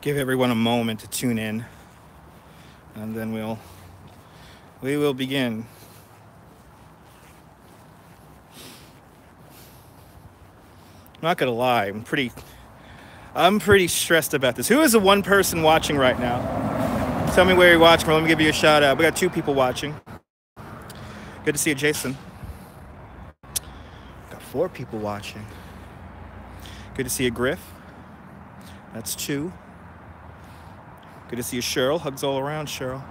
give everyone a moment to tune in, and then we will begin. I'm not gonna lie, I'm pretty stressed about this. Who is the one person watching right now? Tell me where you're watching from. Let me give you a shout out. We got 2 people watching. Good to see you, Jason. Got 4 people watching. Good to see you, Griff. That's 2. Good to see you, Cheryl. Hugs all around, Cheryl.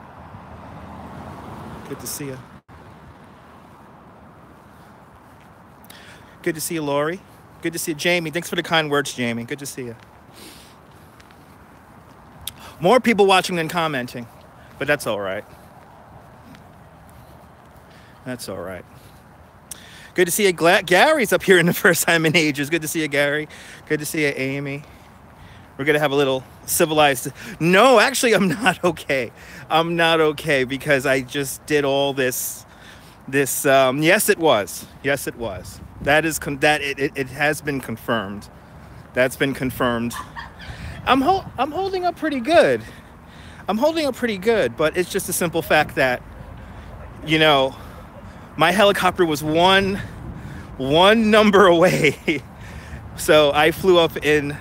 Good to see you. Good to see you, Lori. Good to see you, Jamie. Thanks for the kind words, Jamie. Good to see you. More people watching than commenting, but that's all right. That's all right. Good to see you. Gary's up here in the first time in ages. Good to see you, Gary. Good to see you, Amy. We're going to have a little civilized... No, actually, I'm not okay. I'm not okay because I just did all this... Yes, it was. Yes, it was. It has been confirmed. That's been confirmed. I'm holding up pretty good. I'm holding up pretty good, but it's just a simple fact that, you know, my helicopter was one number away. So I flew up in,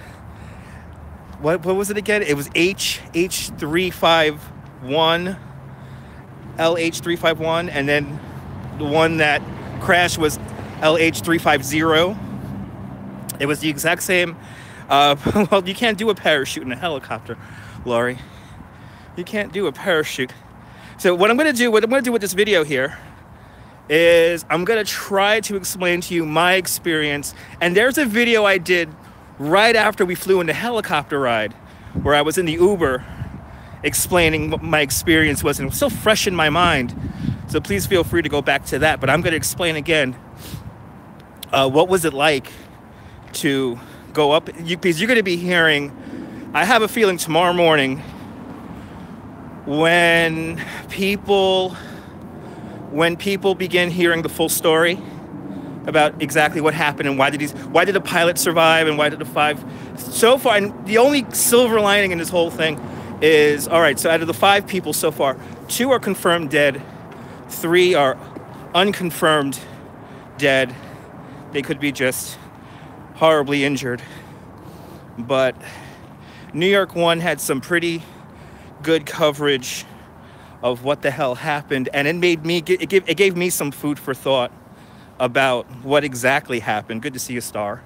what was it again? It was LH351, and then the one that crashed was LH350. It was the exact same. Well, you can't do a parachute in a helicopter, Laurie. You can't do a parachute. So what I'm going to do with this video here is I'm going to try to explain to you my experience. And there's a video I did right after we flew in the helicopter ride where I was in the Uber explaining what my experience was, and it was so fresh in my mind. So please feel free to go back to that. But I'm going to explain again what was it like to go up, because you're going to be hearing, I have a feeling tomorrow morning when people begin hearing the full story about exactly what happened and why did the pilot survive and why did the 5 so far. And the only silver lining in this whole thing is, all right, so out of the 5 people so far, 2 are confirmed dead, 3 are unconfirmed dead. They could be just horribly injured. But New York 1 had some pretty good coverage of what the hell happened, and it gave me some food for thought about what exactly happened. Good to see you, Star.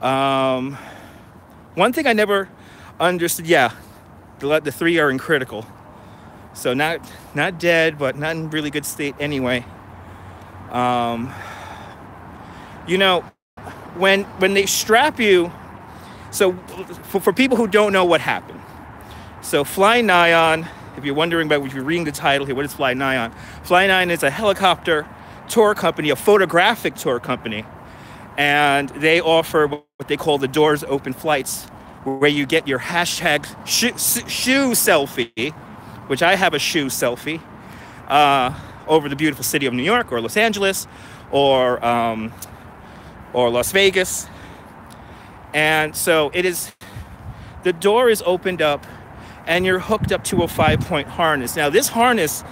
One thing I never understood, yeah, the 3 are in critical, so not dead, but not in really good state anyway. You know, when they strap you, so for people who don't know what happened, so FlyNYON, if you're wondering about, if you're reading the title here, what is FlyNYON? FlyNYON is a helicopter tour company, a photographic tour company, and they offer what they call the doors open flights, where you get your hashtag shoe selfie, which I have a shoe selfie, over the beautiful city of New York or Los Angeles or Las Vegas. And so the door is opened up and you're hooked up to a 5-point harness. Now this harness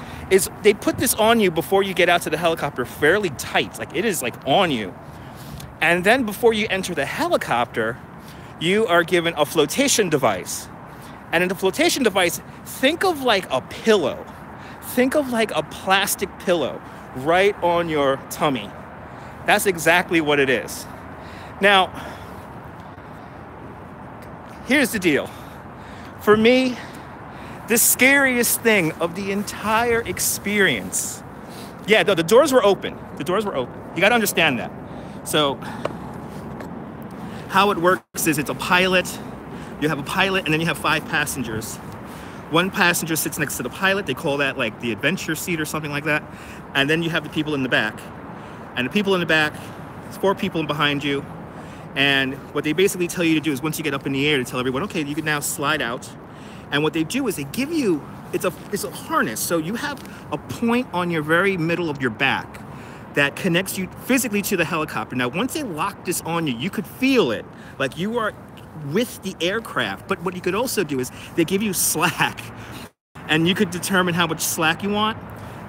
they put this on you before you get out to the helicopter fairly tight, like it is like on you. And then before you enter the helicopter, you are given a flotation device. And in the flotation device, think of like a pillow. Think of like a plastic pillow right on your tummy. That's exactly what it is. Now, here's the deal. For me, the scariest thing of the entire experience, yeah, the doors were open. The doors were open. You got to understand that. So how it works is it's a pilot. You have a pilot and then you have 5 passengers. 1 passenger sits next to the pilot. They call that like the adventure seat or something like that. And then you have the people in the back. And the people in the back, it's 4 people behind you. And what they basically tell you to do is once you get up in the air, to tell everyone, okay, you can now slide out. And what they do is they give you, it's a harness. So you have a point on your very middle of your back that connects you physically to the helicopter. Now, once they lock this on you, you could feel it. Like you are with the aircraft. But what you could also do is they give you slack, and you could determine how much slack you want.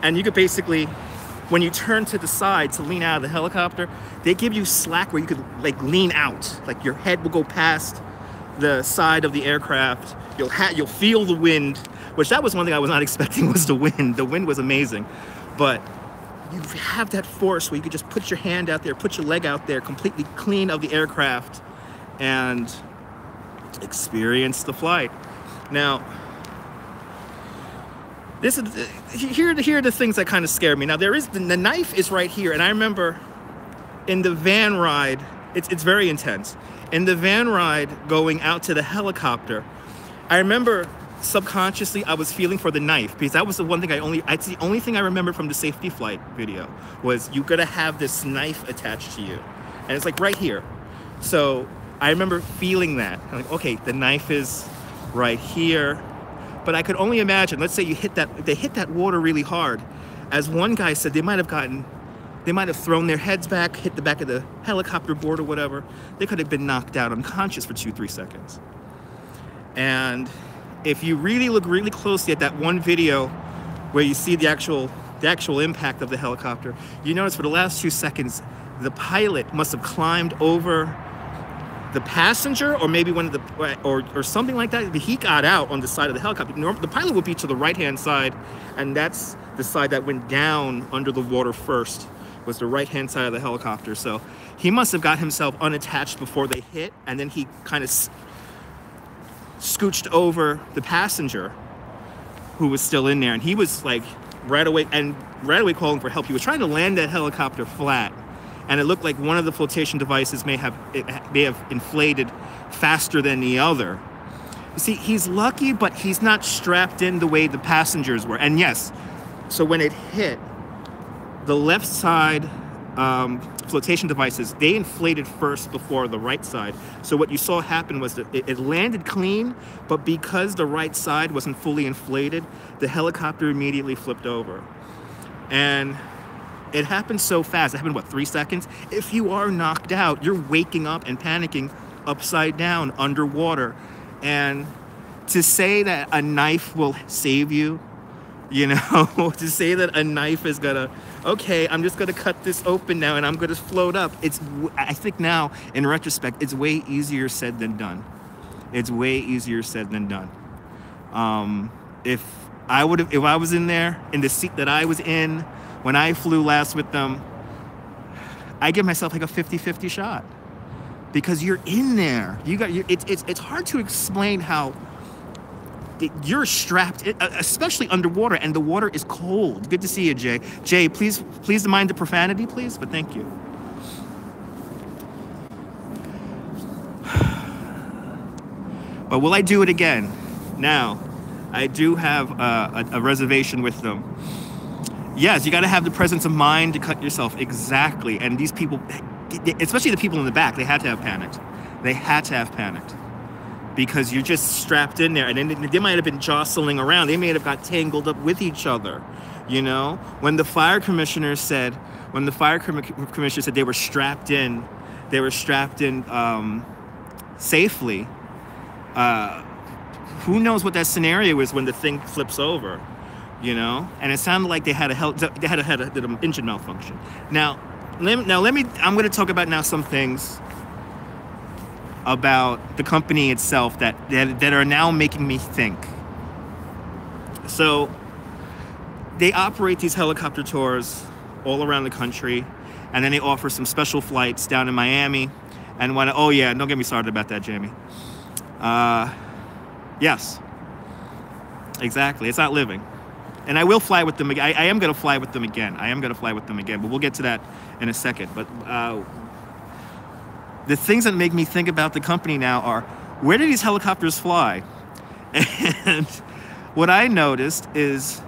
And you could basically, when you turn to the side to lean out of the helicopter, they give you slack where you could like lean out, like your head will go past the side of the aircraft. You'll feel the wind, which that was one thing I was not expecting, was the wind. The wind was amazing, but you have that force where you could just put your hand out there, put your leg out there, completely clean of the aircraft, and experience the flight. Now, here are the things that kind of scare me. Now, there is the knife is right here, and I remember in the van ride, it's very intense. In the van ride going out to the helicopter, I remember subconsciously I was feeling for the knife, because that was the one thing it's the only thing I remember from the safety flight video, was you gotta have this knife attached to you, and it's like right here. So I remember feeling that. I'm like, okay, the knife is right here. But I could only imagine, let's say they hit that water really hard. As one guy said, they might have thrown their heads back, hit the back of the helicopter board or whatever. They could have been knocked out unconscious for 2-3 seconds. And if you really look really closely at that one video where you see the actual impact of the helicopter, you notice for the last 2 seconds, the pilot must have climbed over the passenger, or maybe one of the, or something like that. He got out on the side of the helicopter. The pilot would be to the right-hand side, and that's the side that went down under the water first, was the right-hand side of the helicopter. So he must have got himself unattached before they hit, and then he kind of scooched over the passenger who was still in there, and he was like right away calling for help. He was trying to land that helicopter flat, and it looked like one of the flotation devices may have inflated faster than the other. You see, he's lucky, but he's not strapped in the way the passengers were. And yes, so when it hit, the left side flotation devices, they inflated first before the right side. So what you saw happen was that it landed clean, but because the right side wasn't fully inflated, the helicopter immediately flipped over. And it happened so fast. It happened, what, 3 seconds? If you are knocked out, you're waking up and panicking upside down underwater. And to say that a knife will save you, you know, to say that a knife is gonna, okay, I'm just gonna cut this open now and I'm gonna float up. I think now, in retrospect, it's way easier said than done. It's way easier said than done. If I was in there, in the seat that I was in, when I flew last with them, I give myself like a 50-50 shot, because you're in there. It's hard to explain how you're strapped, especially underwater, and the water is cold. Good to see you, Jay. Jay, please mind the profanity, please. But thank you. But will I do it again? Now, I do have a reservation with them. Yes, you got to have the presence of mind to cut yourself. Exactly. And these people, especially the people in the back, they had to have panicked. They had to have panicked, because you're just strapped in there, and then they might have been jostling around. They may have got tangled up with each other, you know? When the fire commissioner said they were strapped in safely, who knows what that scenario is when the thing flips over, you know? And it sounded like they had an engine malfunction. Now I'm going to talk about now some things about the company itself that are now making me think. So they operate these helicopter tours all around the country, and then they offer some special flights down in Miami. And oh yeah, don't get me started about that, Jamie. Yes, exactly. It's not living. And I will fly with them again. I am going to fly with them again. But we'll get to that in a second. But the things that make me think about the company now are, where do these helicopters fly? And what I noticed is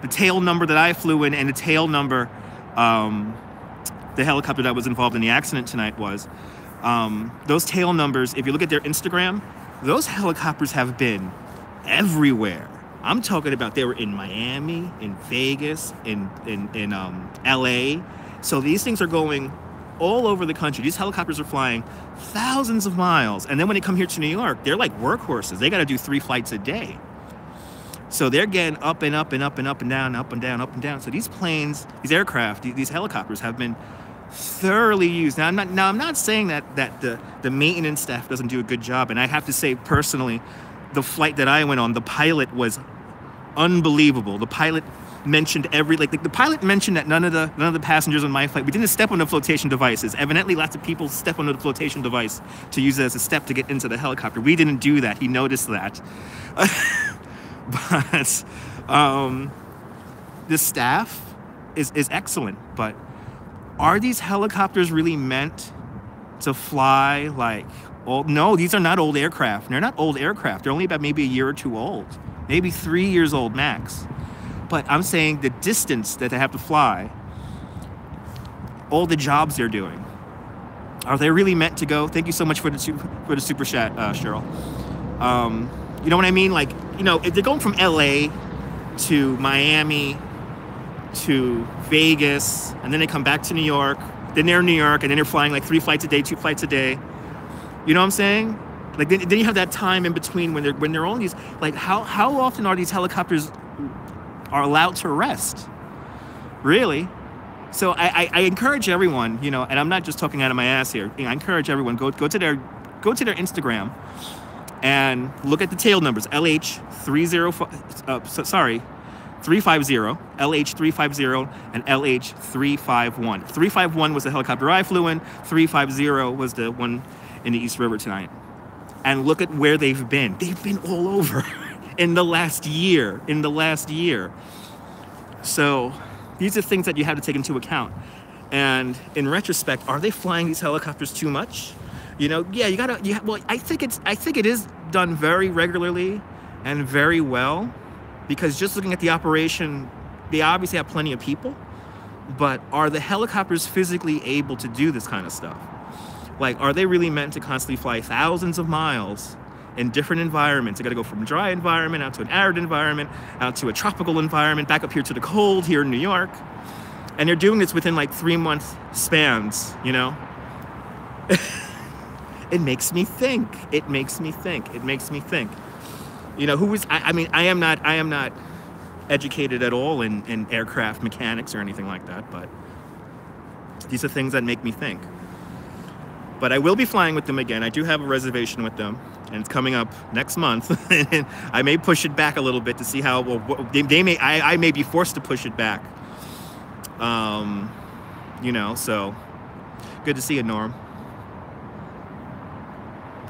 the tail number that I flew in, and the tail number the helicopter that was involved in the accident tonight was, those tail numbers, if you look at their Instagram, those helicopters have been everywhere. I'm talking about they were in Miami, in Vegas, in LA. So these things are going all over the country. These helicopters are flying thousands of miles. And then when they come here to New York, they're like workhorses. They got to do 3 flights a day. So they're getting up and up and up and up and down, up and down, up and down. So these planes, these aircraft, these helicopters have been thoroughly used. Now I'm not saying that the maintenance staff doesn't do a good job. And I have to say personally, the flight that I went on, the pilot was unbelievable. The pilot mentioned the pilot mentioned that none of the passengers on my flight, we didn't step on the flotation devices. Evidently, lots of people step on the flotation device to use it as a step to get into the helicopter. We didn't do that. He noticed that. But the staff is excellent. But are these helicopters really meant to fly like old? No, these are not old aircraft. They're not old aircraft. They're only about maybe a year or two old, maybe 3 years old max. But I'm saying the distance that they have to fly, all the jobs they're doing, are they really meant to go? Thank you so much for the super chat, Cheryl. You know what I mean? Like, you know, if they're going from LA to Miami to Vegas, and then they come back to New York, then they're in New York, and then they're flying like 3 flights a day, 2 flights a day. You know what I'm saying? Like then you have that time in between when they're on these. Like how often are these helicopters are allowed to rest? Really? So I encourage everyone, you know, and I'm not just talking out of my ass here. I encourage everyone go to their Instagram and look at the tail numbers. LH350, LH350, and LH351. 351 was the helicopter I flew in. 350 was the one in the East River tonight. And look at where they've been. They've been all over in the last year. So these are things that you have to take into account. And in retrospect, are they flying these helicopters too much? You know, yeah, well, I think it is done very regularly and very well, because just looking at the operation, they obviously have plenty of people, but are the helicopters physically able to do this kind of stuff? Like, are they really meant to constantly fly thousands of miles in different environments? They got to go from a dry environment out to an arid environment, out to a tropical environment, back up here to the cold here in New York. And they're doing this within like 3-month spans, you know? It makes me think. You know, I am not educated at all in aircraft mechanics or anything like that, but these are things that make me think. But I will be flying with them again. I do have a reservation with them, and it's coming up next month. And I may push it back a little bit to see how, well, I may be forced to push it back. You know, so good to see you, Norm.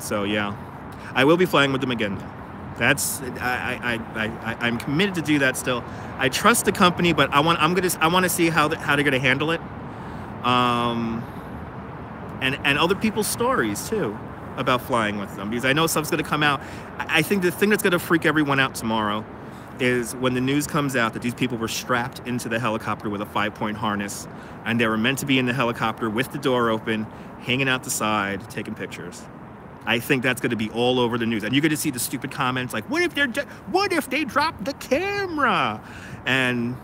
So yeah, I will be flying with them again. That's I'm committed to do that still. I trust the company, but I want to see how they're gonna handle it. And other people's stories too about flying with them, because I know stuff's gonna come out. I think the thing that's gonna freak everyone out tomorrow is when the news comes out that these people were strapped into the helicopter with a 5-point harness, and they were meant to be in the helicopter with the door open, hanging out the side, taking pictures. I think that's going to be all over the news, and you're going to see the stupid comments like, "What if they dropped the camera?" And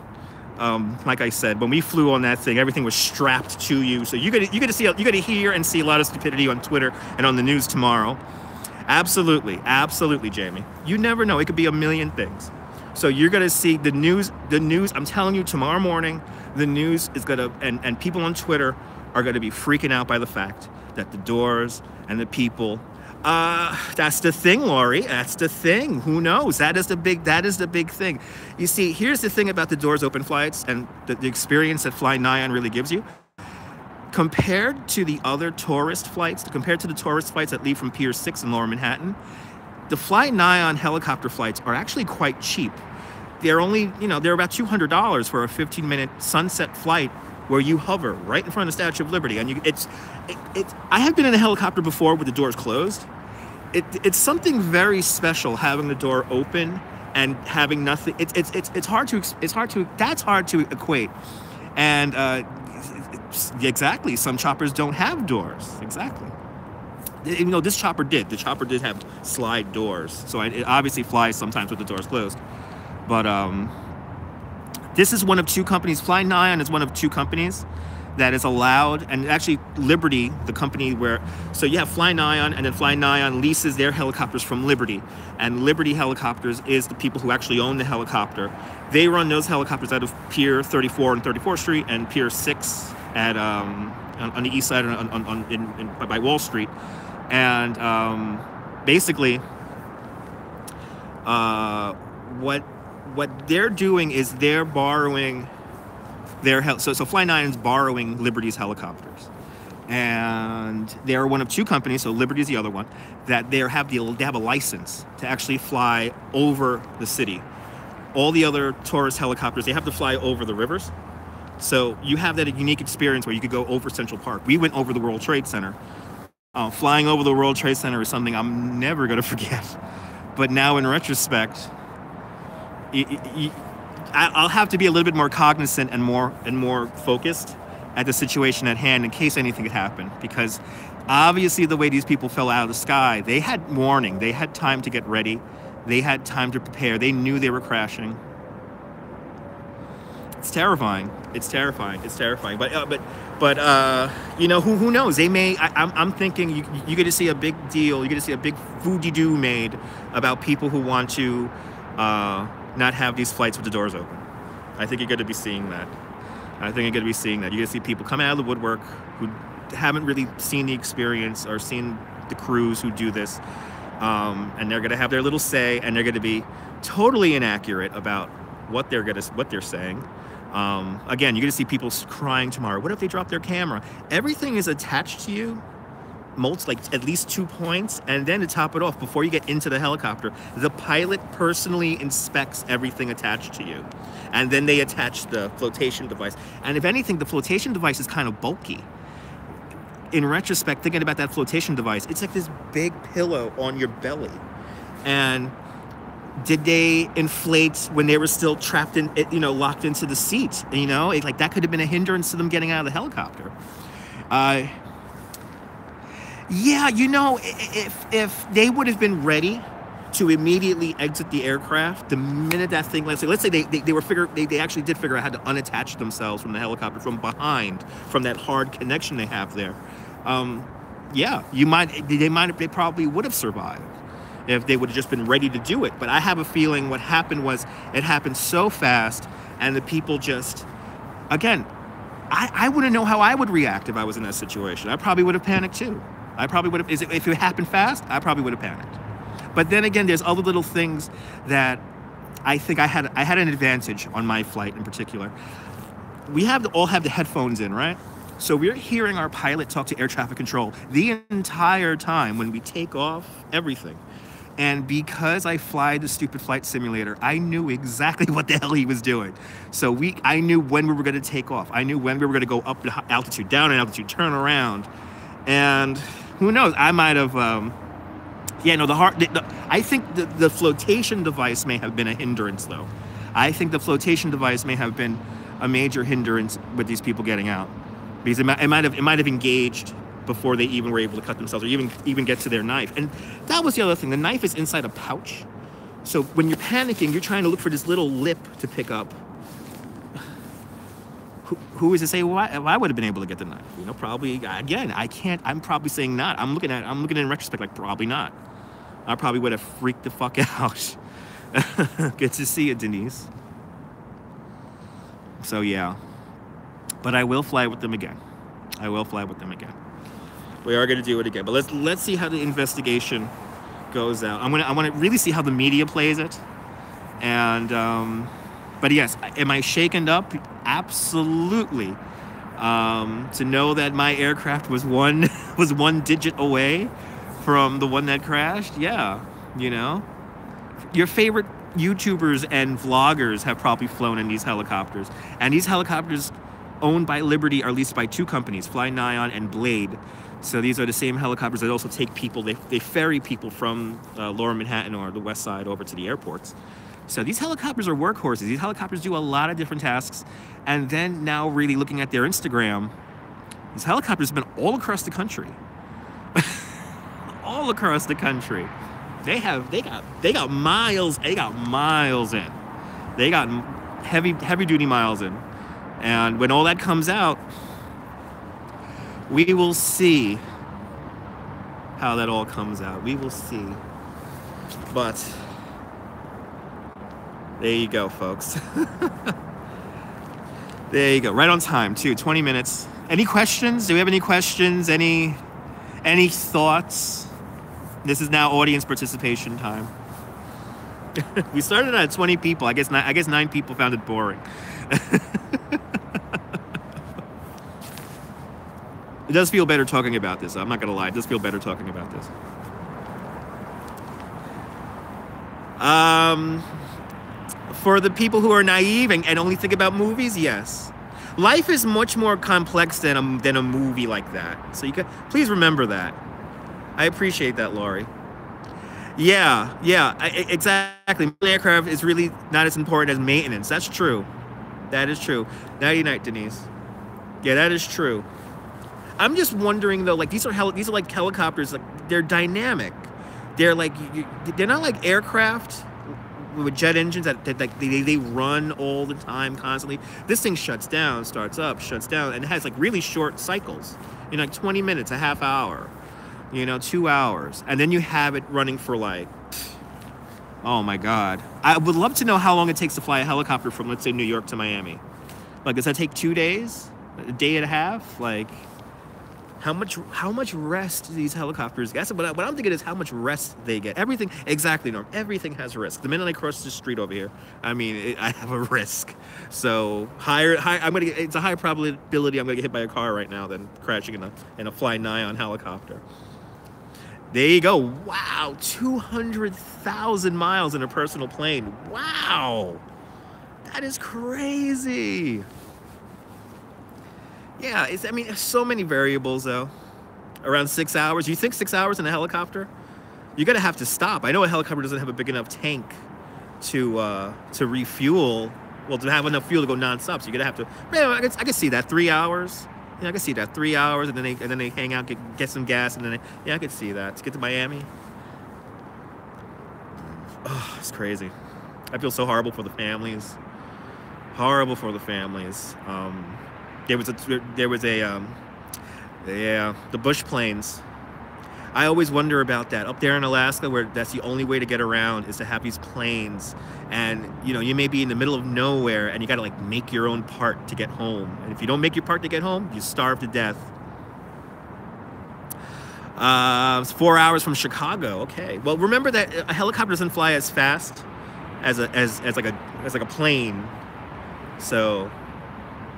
like I said, when we flew on that thing, everything was strapped to you. So you're going to hear and see a lot of stupidity on Twitter and on the news tomorrow. Absolutely, Jamie. You never know; it could be a million things. So you're going to see the news. I'm telling you, tomorrow morning, the news is going to, and people on Twitter are going to be freaking out by the fact that the doors and the people. That's the thing, Lori. That's the thing. Who knows? That is the big thing. You see, here's the thing about the doors open flights and the experience that FlyNYON really gives you. Compared to the other tourist flights, compared to the tourist flights that leave from Pier 6 in Lower Manhattan, the FlyNYON helicopter flights are actually quite cheap. They're only, they're about $200 for a 15-minute sunset flight where you hover right in front of the Statue of Liberty. And I have been in a helicopter before with the doors closed. It's something very special having the door open and having nothing. It's hard to equate. And exactly, some choppers don't have doors. Exactly. This chopper did. The chopper did have slide doors, so it obviously flies sometimes with the doors closed. But this is one of two companies. FlyNYON is one of two companies that is allowed, and actually Liberty, the company where, so you have FlyNYON, and then FlyNYON leases their helicopters from Liberty, and Liberty Helicopters is the people who actually own the helicopter. They run those helicopters out of Pier 34 and 34th Street and Pier 6 at on the east side by Wall Street, and basically what they're doing is they're borrowing their so FlyNYON's borrowing Liberty's helicopters, and they're one of two companies. So Liberty's the other one that they have a license to actually fly over the city. All the other tourist helicopters, they have to fly over the rivers. So you have that unique experience where you could go over Central Park. We went over the World Trade Center. Flying over the World Trade Center is something I'm never going to forget. But now in retrospect, I'll have to be a little bit more cognizant and more focused at the situation at hand in case anything could happen. Because obviously the way these people fell out of the sky, they had warning. They had time to get ready. They had time to prepare. They knew they were crashing. It's terrifying. It's terrifying. It's terrifying. But you know, who knows? They may. I'm thinking you get to see a big deal. You get to see a big foodie-doo made about people who want to not have these flights with the doors open. I think you're going to be seeing that. I think you're going to be seeing that. You're going to see people come out of the woodwork who haven't really seen the experience or seen the crews who do this, and they're going to have their little say, and they're going to be totally inaccurate about what they're saying. Again, you're going to see people crying tomorrow. What if they drop their camera? Everything is attached to you, like at least 2 points, and then to top it off, before you get into the helicopter, the pilot personally inspects everything attached to you, and then they attach the flotation device. And if anything, the flotation device is kind of bulky. In retrospect, thinking about that flotation device, it's like this big pillow on your belly. And did they inflate when they were still trapped in, locked into the seat? You know, like that could have been a hindrance to them getting out of the helicopter. Yeah, you know, if they would have been ready to immediately exit the aircraft the minute that thing, let's say they actually did figure out how to unattach themselves from the helicopter from behind, from that hard connection they have there. Yeah, they probably would have survived if they would have just been ready to do it. But I have a feeling what happened was it happened so fast, and the people just, again, I wouldn't know how I would react if I was in that situation. I probably would have panicked too. I probably would have, if it happened fast, I probably would have panicked. But then again, there's other little things that I think I had an advantage on my flight in particular. We all have the headphones in, right? So we're hearing our pilot talk to air traffic control the entire time when we take off, everything. And because I fly the stupid flight simulator, I knew exactly what the hell he was doing. So I knew when we were going to take off. I knew when we were going to go up in altitude, down in altitude, turn around. And who knows, I might have, I think the flotation device may have been a hindrance, though. I think the flotation device may have been a major hindrance with these people getting out. Because it might have engaged before they even were able to cut themselves or even get to their knife. And that was the other thing. The knife is inside a pouch. So when you're panicking, you're trying to look for this little lip to pick up. Who is to say, well, I would have been able to get the knife? You know, probably, again, I can't, I'm probably saying not. I'm looking in retrospect like probably not. I probably would have freaked the fuck out. Good to see you, Denise. So yeah, but I will fly with them again. I will fly with them again. We are going to do it again, but let's see how the investigation goes out. I want to really see how the media plays it, and but yes, am I shaken up? Absolutely. To know that my aircraft was one digit away from the one that crashed, yeah, you know, your favorite YouTubers and vloggers have probably flown in these helicopters, and these helicopters owned by Liberty are leased by two companies, FlyNYON and Blade. So these are the same helicopters that also take people, they ferry people from Lower Manhattan or the West Side over to the airports. So these helicopters are workhorses. These helicopters do a lot of different tasks. And then now really looking at their Instagram, these helicopters have been all across the country. All across the country. They got miles in. They got heavy duty miles in. And when all that comes out, We will see how that all comes out. We will see. But there you go, folks. There you go. Right on time, too. 20 minutes. Any questions? Do we have any questions? Any thoughts? This is now audience participation time. We started at 20 people. I guess 9 people found it boring. It does feel better talking about this. I'm not gonna lie. It does feel better talking about this. For the people who are naive and only think about movies, yes. Life is much more complex than a movie like that. So please remember that. I appreciate that, Laurie. Yeah, exactly. An aircraft is really not as important as maintenance. That's true. That is true. Nighty night, Denise. Yeah, that is true. I'm just wondering though, like these are like helicopters. Like they're dynamic. They're like they're not like aircraft with jet engines that they run all the time constantly. This thing shuts down, starts up, shuts down, and it has like really short cycles. You know, like 20 minutes, a half hour. 2 hours, and then you have it running for like, oh my God. I would love to know how long it takes to fly a helicopter from, let's say, New York to Miami. Like, does that take 2 days? A day and a half? Like, how much rest do these helicopters get? What I'm thinking is how much rest they get. Everything, exactly, Norm. Everything has risk. The minute I cross the street over here, I mean, I have a risk. So it's a higher probability I'm gonna get hit by a car right now than crashing in a FlyNYON helicopter. There you go. Wow, 200,000 miles in a personal plane. Wow, that is crazy. Yeah, there's so many variables though. Around 6 hours. You think 6 hours in a helicopter? You're gonna have to stop. I know a helicopter doesn't have a big enough tank to refuel. Well, to have enough fuel to go nonstop. So you're gonna have to. Man, I can see that 3 hours. Yeah, I can see that 3 hours, and then they hang out, get some gas, and then I could see that to get to Miami. Oh, it's crazy. I feel so horrible for the families. Horrible for the families. There was the bush planes. I always wonder about that. Up there in Alaska, where that's the only way to get around is to have these planes. And, you may be in the middle of nowhere and you got to like make your own part to get home. And if you don't make your part to get home, you starve to death. It's 4 hours from Chicago. Okay. Well, remember that a helicopter doesn't fly as fast as like a plane. So,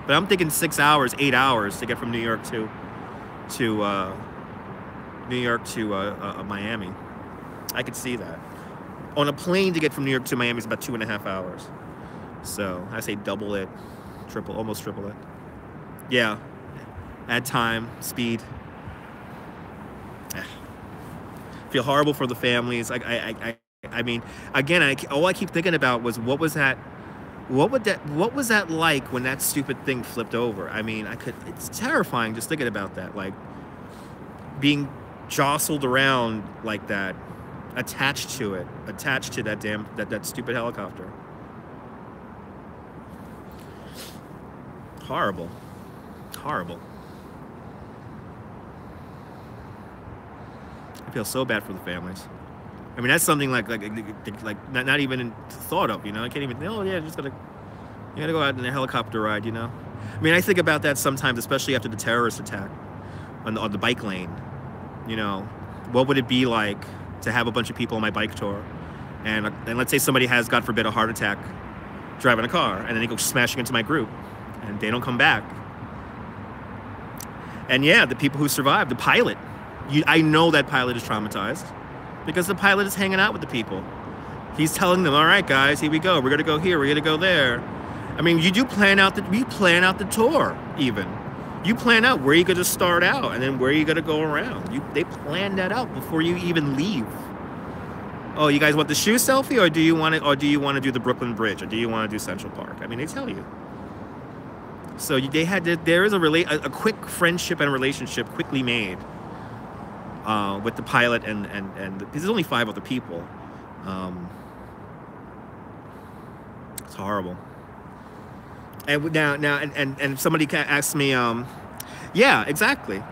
but I'm thinking 6 hours, 8 hours to get from New York to Miami. I could see that. On a plane to get from New York to Miami is about 2.5 hours. So I say double it, almost triple it. Yeah, add time, speed. Feel horrible for the families. I mean, again, all I keep thinking about was what was that like when that stupid thing flipped over? I mean, it's terrifying just thinking about that, like being jostled around like that, attached to that stupid helicopter. Horrible. I feel so bad for the families. I mean, that's something like not even thought of, I can't even, you gotta go out in a helicopter ride, I mean, I think about that sometimes, especially after the terrorist attack on the bike lane. What would it be like to have a bunch of people on my bike tour, and let's say somebody has, God forbid, a heart attack driving a car, and then they go smashing into my group, and they don't come back. And yeah, the people who survived, the pilot, I know that pilot is traumatized because the pilot is hanging out with the people. He's telling them, all right, guys, here we go. We're gonna go here. We're gonna go there. I mean, you plan out the tour even. You plan out where you're gonna start out and then where you're gonna go around. They plan that out before you even leave. Oh, you guys want the shoe selfie, or do you want to do the Brooklyn Bridge, or do you want to do Central Park? I mean, they tell you. So there is a quick friendship and relationship quickly made with the pilot and there's only 5 other people. It's horrible. And now somebody asks me, Yeah, exactly.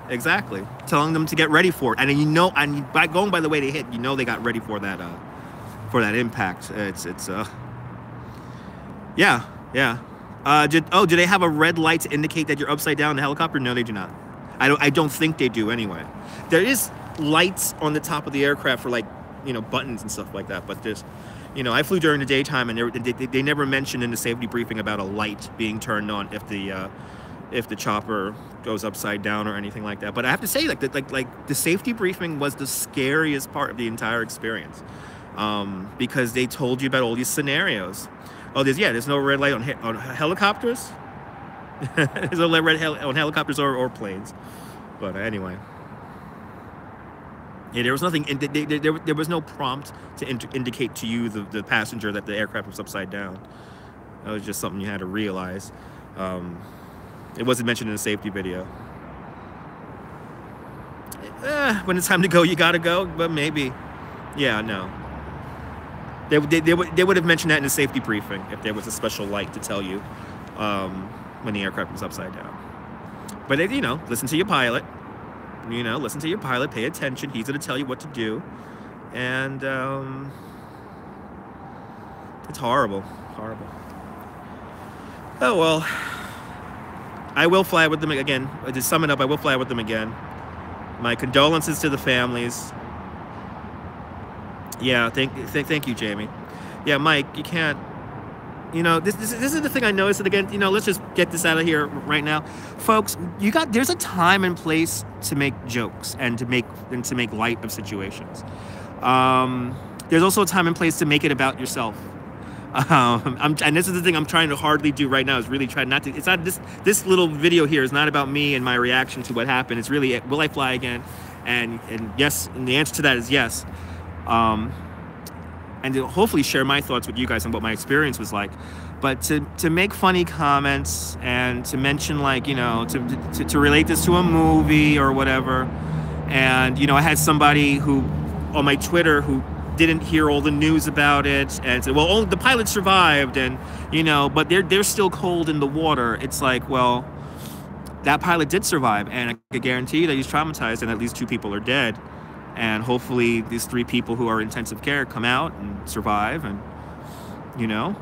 Exactly. Telling them to get ready for it, and you know, and by going by the way they hit, you know they got ready for that impact. Yeah. Do they have a red light to indicate that you're upside down in the helicopter? No, they do not. I don't think they do anyway. There is lights on the top of the aircraft for, like, you know, buttons and stuff like that, but there's, you know, I flew during the daytime, and they never mentioned in the safety briefing about a light being turned on if the chopper goes upside down or anything like that. But I have to say, like the safety briefing was the scariest part of the entire experience, because they told you about all these scenarios. Oh, there's no red light on helicopters. There's no red on helicopters or planes. But anyway, yeah, there was nothing. There was no prompt to indicate to you, the passenger, that the aircraft was upside down. That was just something you had to realize. It wasn't mentioned in the safety video. When it's time to go, you gotta go. But maybe, yeah, no. They would have mentioned that in the safety briefing if there was a special light to tell you when the aircraft was upside down. But you know, listen to your pilot. You know, listen to your pilot. Pay attention. He's gonna tell you what to do, and it's horrible. Oh well. I will fly with them again. To sum it up, I will fly with them again. My condolences to the families. Yeah, thank you, Jamie. Yeah, Mike, you can't. You know, this is the thing I noticed. And again, you know, let's just get this out of here right now, folks. There's a time and place to make jokes and to make light of situations. There's also a time and place to make it about yourself. And this is the thing I'm trying to hardly do right now, is really try not to. It's not this little video here is not about me and my reaction to what happened. It's really, will I fly again? And yes, and the answer to that is yes. And to hopefully share my thoughts with you guys on what my experience was like. But to make funny comments and to mention, like, you know, to relate this to a movie or whatever. And, you know, I had somebody who on my Twitter who didn't hear all the news about it and said, well, only the pilot survived, and, you know, but they're still cold in the water. It's like, well, that pilot did survive, and I can guarantee you that he's traumatized, and at least 2 people are dead. And hopefully these 3 people who are in intensive care come out and survive, and, you know,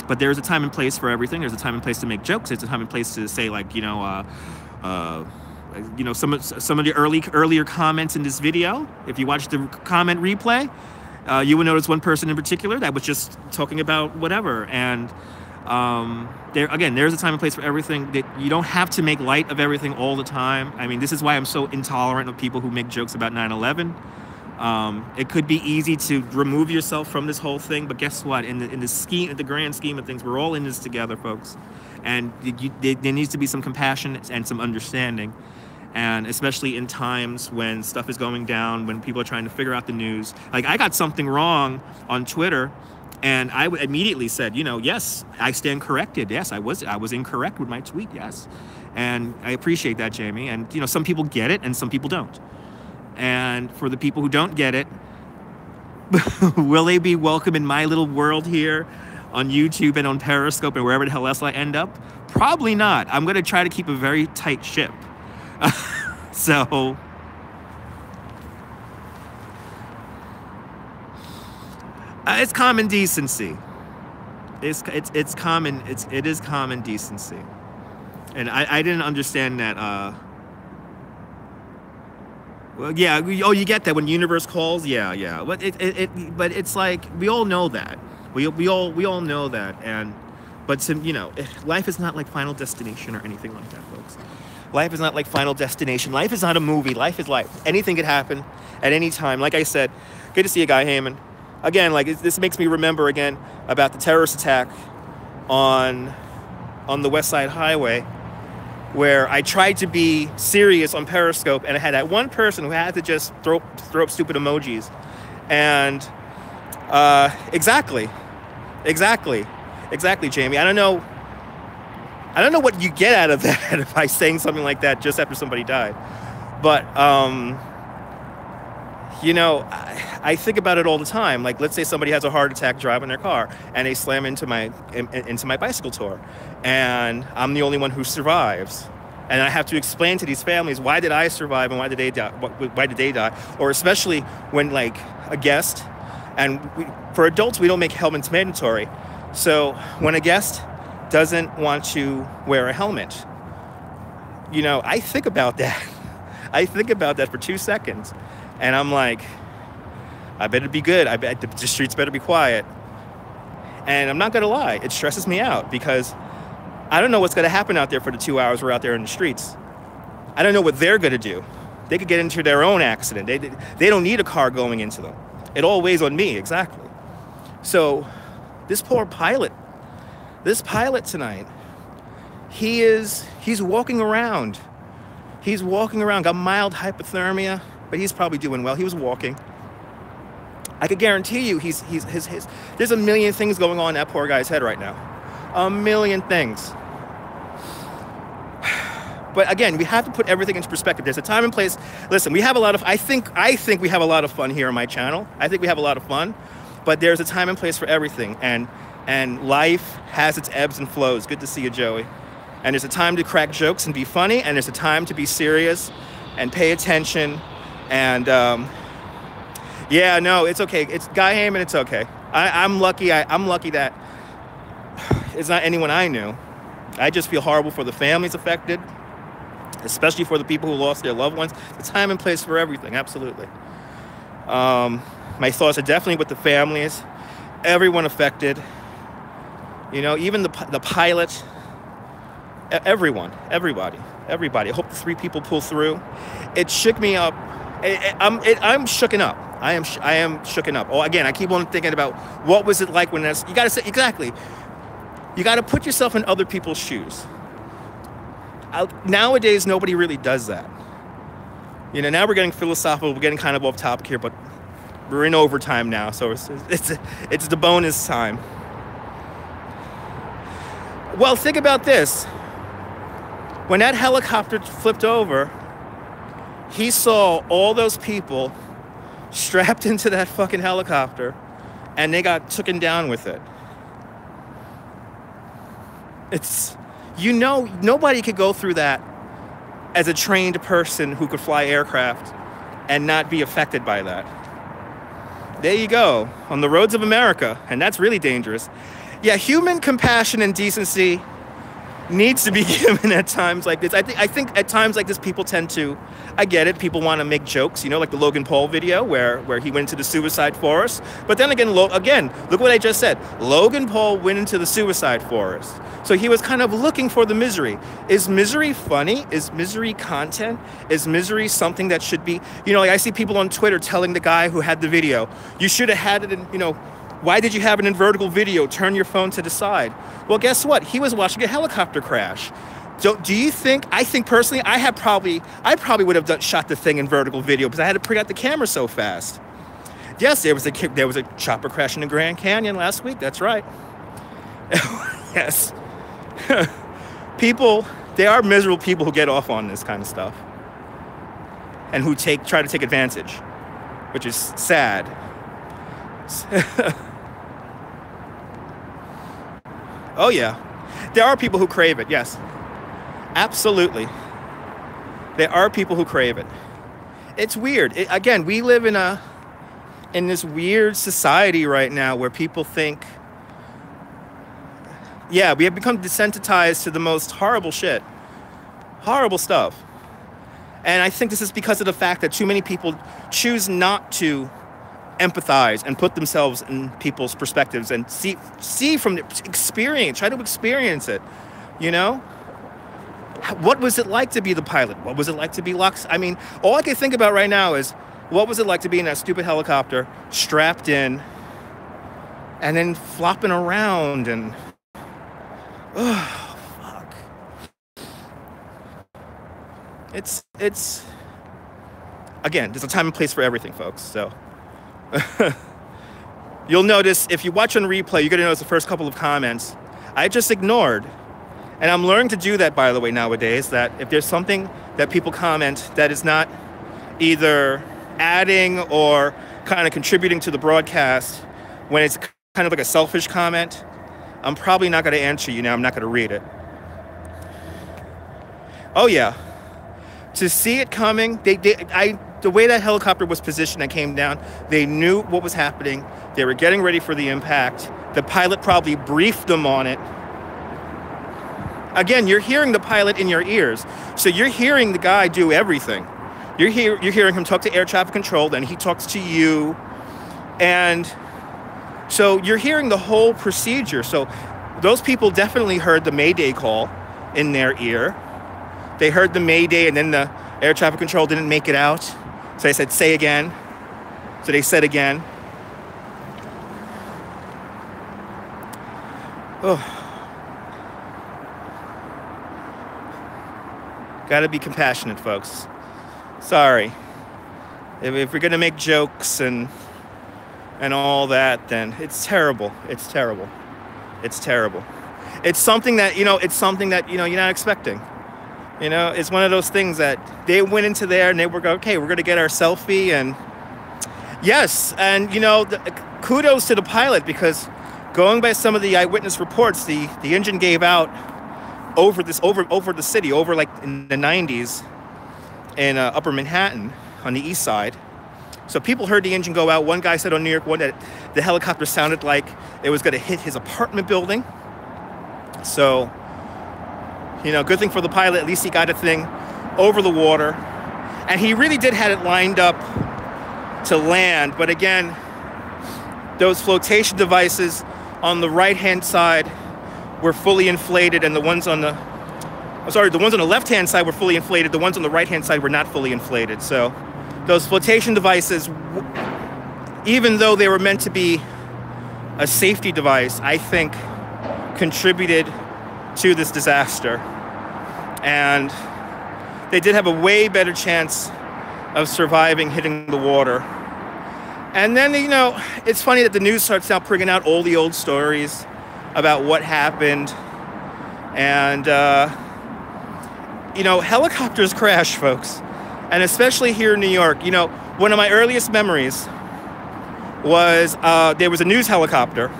but there's a time and place for everything. There's a time and place to make jokes. There's a time and place to say, like, you know, some of the earlier comments in this video. If you watch the comment replay, you would notice one person in particular that was just talking about whatever. And there's a time and place for everything. That you don't have to make light of everything all the time. I mean, this is why I'm so intolerant of people who make jokes about 9/11. It could be easy to remove yourself from this whole thing, but guess what? In the grand scheme of things, we're all in this together, folks. And there needs to be some compassion and some understanding. And especially in times when stuff is going down, when people are trying to figure out the news. Like, I got something wrong on Twitter, and I immediately said, you know, yes, I stand corrected. Yes, I was incorrect with my tweet. Yes, and I appreciate that, Jamie. And, you know, some people get it and some people don't. And for the people who don't get it, will they be welcome in my little world here on YouTube and on Periscope and wherever the hell else I end up? Probably not. I'm going to try to keep a very tight ship. So it's common decency. It is common decency. And I didn't understand that. Well, yeah. Oh, you get that when universe calls. Yeah. But but it's like, we all know that. We all know that. But you know, life is not like Final Destination or anything like that, folks. Life is not like Final Destination. Life is not a movie. Life is life. Anything could happen at any time. Like I said, good to see you, Guy Heyman. Again, like, this makes me remember again about the terrorist attack on the West Side Highway, where I tried to be serious on Periscope, and I had that one person who had to just throw up stupid emojis. And exactly, Jamie. I don't know what you get out of that by saying something like that just after somebody died. But, you know, I think about it all the time. Like, let's say somebody has a heart attack driving their car, and they slam into my bicycle tour, and I'm the only one who survives. And I have to explain to these families, why did I survive and why did they die? Why did they die? Or especially when like a guest, and for adults, we don't make helmets mandatory. So when a guest doesn't want to wear a helmet, you know, I think about that. I think about that for 2 seconds. And I'm like, I better be good. I bet the streets better be quiet. And I'm not going to lie, it stresses me out because I don't know what's going to happen out there for the 2 hours we're out there in the streets. I don't know what they're going to do. They could get into their own accident. They don't need a car going into them. It all weighs on me, exactly. So this poor pilot, tonight, he's walking around. He's walking around, got mild hypothermia, but he's probably doing well. He was walking. I could guarantee you there's a million things going on in that poor guy's head right now. A million things. But again, we have to put everything into perspective. There's a time and place. Listen, we have a lot of, I think we have a lot of fun here on my channel. I think we have a lot of fun, but there's a time and place for everything. And life has its ebbs and flows. Good to see you, Joey. And there's a time to crack jokes and be funny, and there's a time to be serious and pay attention. And yeah, no, it's okay. It's Guy Heyman, it's okay. I'm lucky. I'm lucky that it's not anyone I knew. I just feel horrible for the families affected, especially for the people who lost their loved ones. The time and place for everything, absolutely. My thoughts are definitely with the families, everyone affected. You know, even the pilot, everybody. I hope the 3 people pull through. It shook me up. I'm shooken up. I am shooken up. Oh, again, I keep on thinking about what was it like when you got to say, exactly. You got to put yourself in other people's shoes. Nowadays, nobody really does that. You know, now we're getting philosophical. We're getting kind of off topic here, but we're in overtime now, so it's the bonus time. Well, think about this. When that helicopter flipped over, he saw all those people strapped into that fucking helicopter, and they got taken down with it. It's, you know, nobody could go through that as a trained person who could fly aircraft and not be affected by that. There you go, on the roads of America, and that's really dangerous. Yeah, human compassion and decency needs to be given at times like this. I think at times like this, people tend to, I get it, people want to make jokes, you know, like the Logan Paul video where he went into the suicide forest. But then again, look what I just said. Logan Paul went into the suicide forest. So he was kind of looking for the misery. Is misery funny? Is misery content? Is misery something that should be, you know, like I see people on Twitter telling the guy who had the video, you should have had it in, you know, why did you have it in vertical video? Turn your phone to the side. Well, guess what? He was watching a helicopter crash. So do you think, I think personally, I probably would have shot the thing in vertical video because I had to print out the camera so fast. Yes, there was a chopper crash in the Grand Canyon last week. That's right. Yes. People, there are miserable people who get off on this kind of stuff and who try to take advantage, which is sad. Oh yeah, there are people who crave it. Yes, absolutely. There are people who crave it. It's weird. Again, we live in this weird society right now where people think, yeah, we have become desensitized to the most horrible shit, horrible stuff. And I think this is because of the fact that too many people choose not to empathize and put themselves in people's perspectives and see from the experience, try to experience it, you know? What was it like to be the pilot? What was it like to be Lux? I mean, all I can think about right now is, what was it like to be in that stupid helicopter, strapped in, and then flopping around and, oh, fuck. It's, again, there's a time and place for everything, folks, so. You'll notice, if you watch on replay, you're going to notice the first couple of comments I just ignored. And I'm learning to do that, by the way, nowadays, that if there's something that people comment that is not either adding or kind of contributing to the broadcast, when it's kind of like a selfish comment, I'm probably not going to answer you now. I'm not going to read it. Oh yeah. To see it coming, the way that helicopter was positioned and came down, they knew what was happening. They were getting ready for the impact. The pilot probably briefed them on it. Again, you're hearing the pilot in your ears. So you're hearing the guy do everything. You're hearing him talk to air traffic control, then he talks to you. And so you're hearing the whole procedure. So those people definitely heard the Mayday call in their ear. They heard the Mayday, and then the air traffic control didn't make it out. So they said, say again. So they said again. Oh. Gotta be compassionate, folks. Sorry. If we're gonna make jokes and all that, then it's terrible. It's terrible. It's terrible. It's something that, you're not expecting. It's one of those things that they went into there and they were okay, we're going to get our selfie. And yes, and kudos to the pilot, because going by some of the eyewitness reports, the engine gave out over the city, over like in the 90s in Upper Manhattan on the east side. So people heard the engine go out. One guy said on New York One that the helicopter sounded like it was going to hit his apartment building. So good thing for the pilot, at least he got a thing over the water. And he really did have it lined up to land. But again, those flotation devices on the right-hand side were fully inflated, and the ones on the left-hand side were fully inflated. The ones on the right-hand side were not fully inflated. So those flotation devices, even though they were meant to be a safety device, I think contributed to this disaster. And they did have a way better chance of surviving hitting the water. And then, it's funny that the news starts now bringing out all the old stories about what happened. And, helicopters crash, folks. And especially here in New York, one of my earliest memories was there was a news helicopter,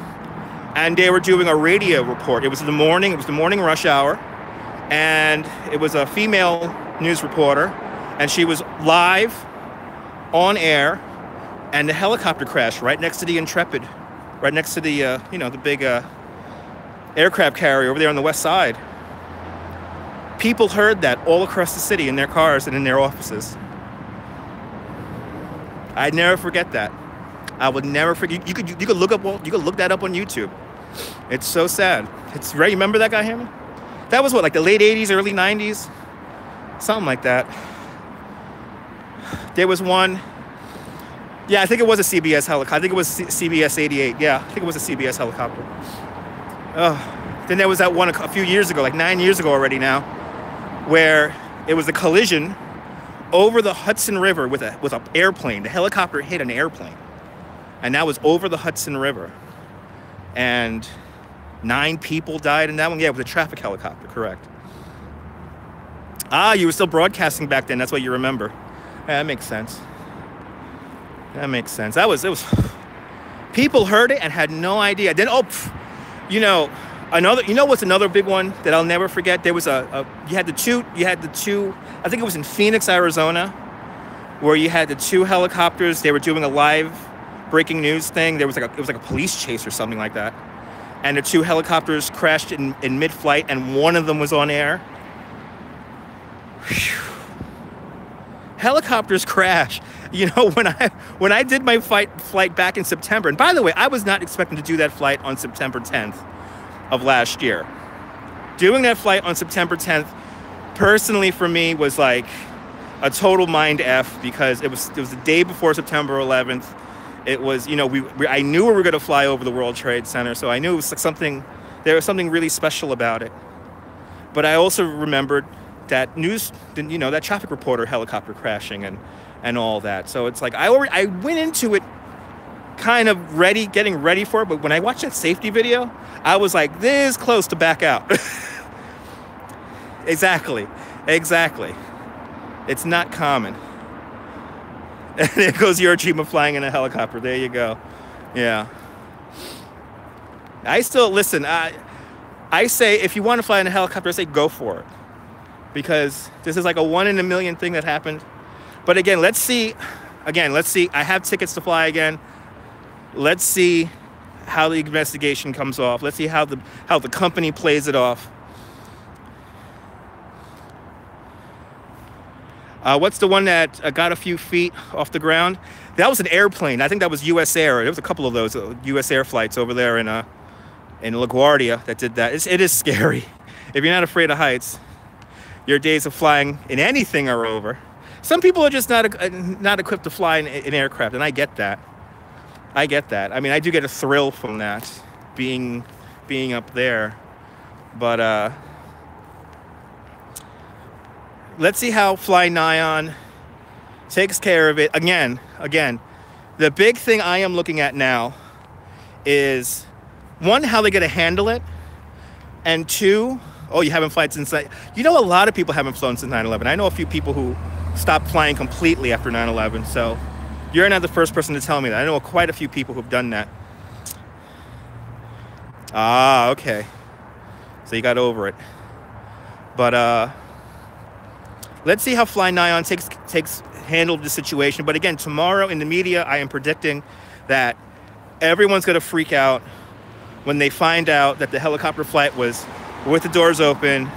and they were doing a radio report. It was the morning rush hour. And it was a female news reporter, and she was live on air, and the helicopter crashed right next to the Intrepid, right next to the the big aircraft carrier over there on the west side. People heard that all across the city in their cars and in their offices. I'd never forget that. I would never forget. You could look that up on YouTube. It's so sad. It's right. You remember that guy, Hammond? That was like the late 80s, early 90s? Something like that. There was one. Yeah, I think it was a CBS helicopter. I think it was CBS 88. Yeah, I think it was a CBS helicopter. Then there was that one a few years ago, like 9 years ago already now, where it was a collision over the Hudson River with an airplane. The helicopter hit an airplane. And that was over the Hudson River. And 9 people died in that one. Yeah, it was a traffic helicopter, correct. You were still broadcasting back then. That's what you remember. Yeah, that makes sense. It was. People heard it and had no idea. Then, what's another big one that I'll never forget? There was you had the two, I think it was in Phoenix, Arizona, where you had the 2 helicopters. They were doing a live breaking news thing. It was like a police chase or something like that. And the 2 helicopters crashed in mid-flight, and one of them was on air. Whew. Helicopters crash. When I did my flight back in September, and by the way, I was not expecting to do that flight on September 10th of last year. Doing that flight on September 10th, personally for me, was like a total mind F, because it was the day before September 11th. It was, I knew we were going to fly over the World Trade Center, so I knew it was there was something really special about it. But I also remembered that that traffic reporter helicopter crashing and all that. So it's like, I went into it kind of getting ready for it, but when I watched that safety video, I was like this close to back out. Exactly. It's not common. And there goes your dream of flying in a helicopter. There you go. Yeah. I still, listen, I say if you want to fly in a helicopter, I say go for it. because this is like a 1 in a million thing that happened. But again, let's see. Again, let's see. I have tickets to fly again. Let's see how the investigation comes off. Let's see how the company plays it off. What's the one that got a few feet off the ground? That was an airplane. I think that was U.S. Air. There was a couple of those U.S. Air flights over there in LaGuardia that did that. It is scary. If you're not afraid of heights, your days of flying in anything are over. Some people are just not equipped to fly in aircraft, and I get that. I get that. I mean, I do get a thrill from that, being up there. But let's see how FlyNYON takes care of it. Again, the big thing I am looking at now is, one, how they're going to handle it, and two, oh, you haven't flown since... You know, a lot of people haven't flown since 9/11. I know a few people who stopped flying completely after 9/11, so you're not the first person to tell me that. I know quite a few people who've done that. Ah, okay. So you got over it. But let's see how FlyNYON handled the situation. But again, tomorrow in the media, I am predicting that everyone's going to freak out when they find out that the helicopter flight was with the doors open,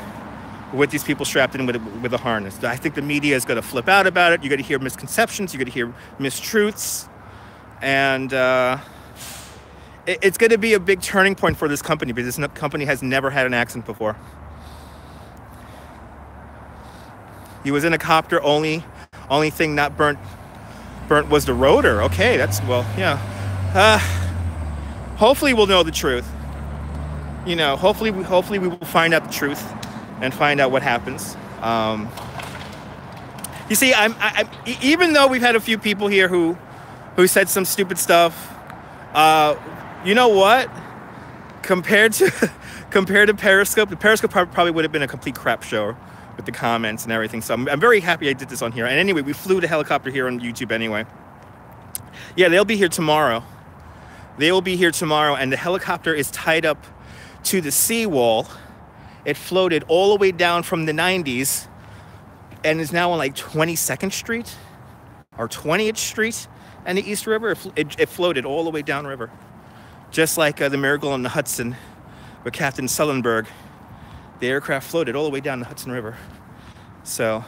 with these people strapped in with a harness. I think the media is going to flip out about it. You're going to hear misconceptions. You're going to hear mistruths. And it's going to be a big turning point for this company, because this company has never had an accident before. He was in a copter. Only thing not burnt was the rotor. Okay, that's, well, yeah. Hopefully we'll know the truth. You know, hopefully we will find out the truth and find out what happens. You see, even though we've had a few people here who said some stupid stuff, you know what? Compared to Periscope, the Periscope probably would have been a complete crap show with the comments and everything. So I'm very happy I did this on here. And anyway, we flew the helicopter here on YouTube anyway. Yeah, they'll be here tomorrow. They will be here tomorrow, and the helicopter is tied up to the seawall. It floated all the way down from the 90s and is now on like 22nd Street or 20th Street and the East River. It floated all the way downriver, just like the Miracle on the Hudson with Captain Sullenberg. The aircraft floated all the way down the Hudson River. So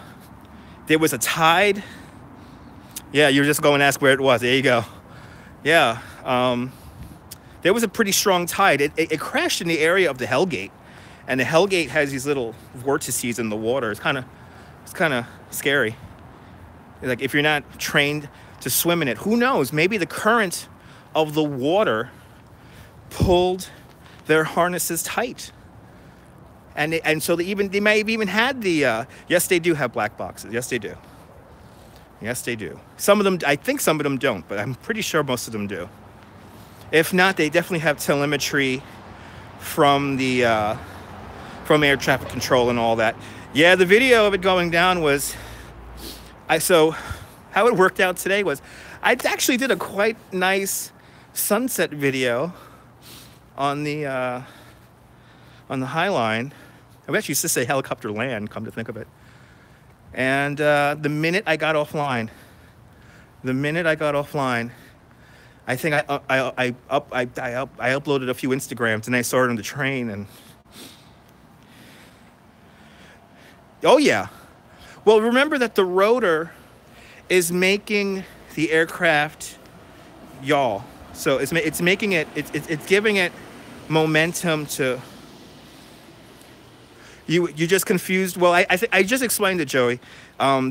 there was a tide. Yeah, you're just going to ask where it was. There you go. Yeah, there was a pretty strong tide. It crashed in the area of the Hellgate, and the Hellgate has these little vortices in the water. It's kind of scary. Like, if you're not trained to swim in it, who knows? Maybe the current of the water pulled their harnesses tight, and so they may have even had the. Yes, they do have black boxes. Yes, they do. Yes, they do. Some of them, I think some of them don't, but I'm pretty sure most of them do. If not, they definitely have telemetry from the from air traffic control and all that. Yeah, the video of it going down was, so how it worked out today was, I actually did a quite nice sunset video on the High Line. I actually used to say helicopter land, come to think of it. And the minute I got offline, I think I uploaded a few Instagrams, and I saw it on the train, and oh yeah. Well, remember that the rotor is making the aircraft yaw, so it's making it, it's giving it momentum to. You just confused. Well, I just explained it, Joey.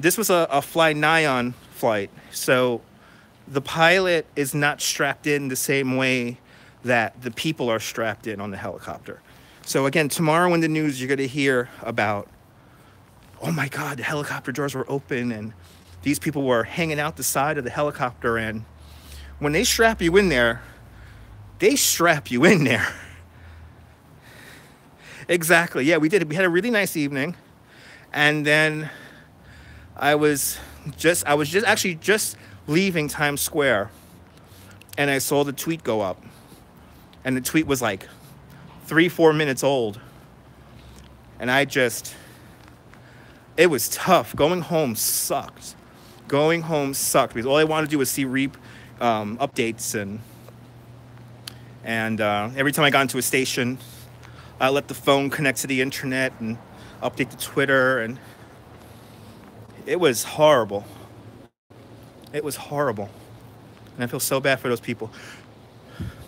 This was a FlyNYON flight, so the pilot is not strapped in the same way that the people are strapped in on the helicopter. So again, tomorrow in the news, you're going to hear about, oh my God, the helicopter doors were open and these people were hanging out the side of the helicopter. And when they strap you in there, they strap you in there. Exactly. Yeah, we did. We had a really nice evening. And then I was just leaving Times Square, and I saw the tweet go up. And the tweet was like 3-4 minutes old. And I It was tough. Going home sucked. Going home sucked because all I wanted to do was see updates, and every time I got into a station, I let the phone connect to the internet and update the Twitter, and it was horrible. It was horrible, and I feel so bad for those people.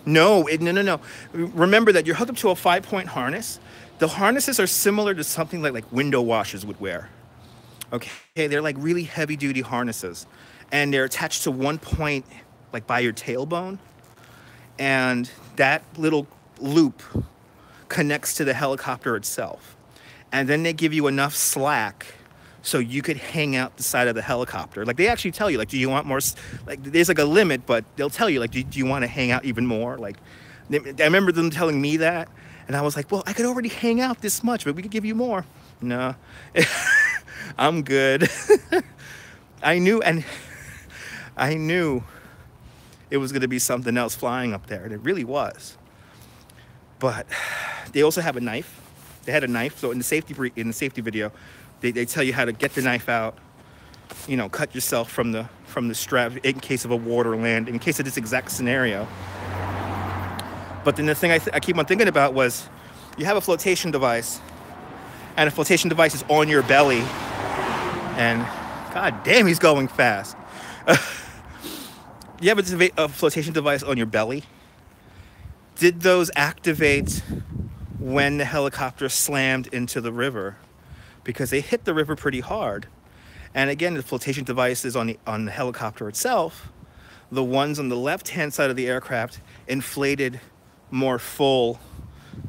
No. Remember that you're hooked up to a 5-point harness. The harnesses are similar to something like window washers would wear. Okay, they're like really heavy duty harnesses, and they're attached to one point, like by your tailbone, and that little loop connects to the helicopter itself. And then they give you enough slack so you could hang out the side of the helicopter. Like, they actually tell you, like, do you want more? Like, there's like a limit, but they'll tell you, like, do you want to hang out even more? Like, I remember them telling me that, and I was like, well, I could already hang out this much, but we could give you more. No. I'm good. I knew it was going to be something else flying up there, and it really was. But they also have a knife. They had a knife, so in the safety video, they tell you how to get the knife out, cut yourself from the strap in case of a water land, in case of this exact scenario. But then the thing I keep on thinking about was, you have a flotation device, and a flotation device is on your belly, and god damn, he's going fast. You have a flotation device on your belly. Did those activate when the helicopter slammed into the river? Because they hit the river pretty hard. And again, the flotation device is on the helicopter itself. The ones on the left-hand side of the aircraft inflated more full